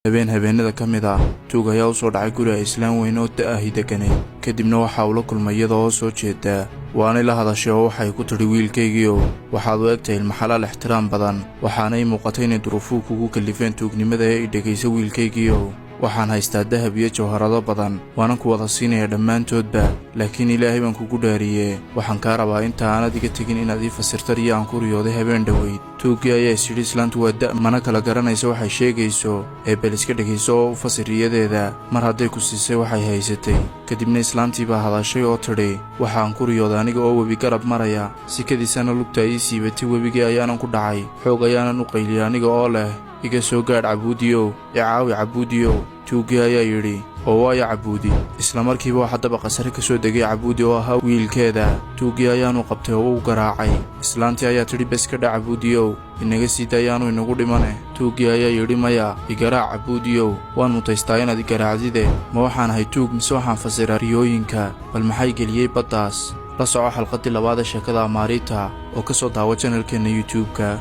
habeenada ka mid ah tuug ayaa u soo dhacay guriga islaan weyn oo da'ahi deganay kadibna waxa uu la kulmay iyadoo soo jeeda waana la hadashay oo waxay ku tiri wiilkaygiiyo waxaad u egtahay ilma xalaal ixtiraam badan waxaanay muuqatay inay duruufuhu kugu kalifeen tuugnimada ee dhageysa wiilkaygiiyo waxaan haystaa dahab iyo jawharado badan waana ku wada siinaya dhammaantoodba laakiin ilaahay baan kugu dhaariyay waxaan ka rabaa inta aanad iga tagin inaad ii fasirto aan ku riyooday habeen dhaweyd tuugii ayaa isiri islaantu waa mana kala garanayso waxay sheegayso ee bal iska dhageyso oo u fasiriyadeeda mar hadday ku siisay waxay haysatay kadibna islaantii baa hadashay oo tidhi waxaan ku riyooday aniga oo webi garab maraya sikadiisana lugta ii siibatay webigii ayaanan ku dhacay xoog ayaanan u qayliyay aniga oo leh iga soo gaadh cabuudiyow caawi cabuudiyow tuugii ayaa yidhi oo waaya cabuudi isla markiiba waxa dabaqa sare ka soo degay cabuudi oo ahaa wiilkeeda tuugii ayaanu qabtay oo u garaacay islaantii ayaa tidhi bes ka dhac cabuudiyow inaga sii dayaanu inagu dhimane tuugii ayaa yidhi maya igaraac cabuudiyow waan mutaystaa inaad igaraacdide ma waxaan ahay tuug mise waxaan fasiraa riyooyinka bal maxay geliyey baddaas la soco xalqadii labaad ee sheekada Amaarita oo ka soo daawa channelkeena YouTube-ka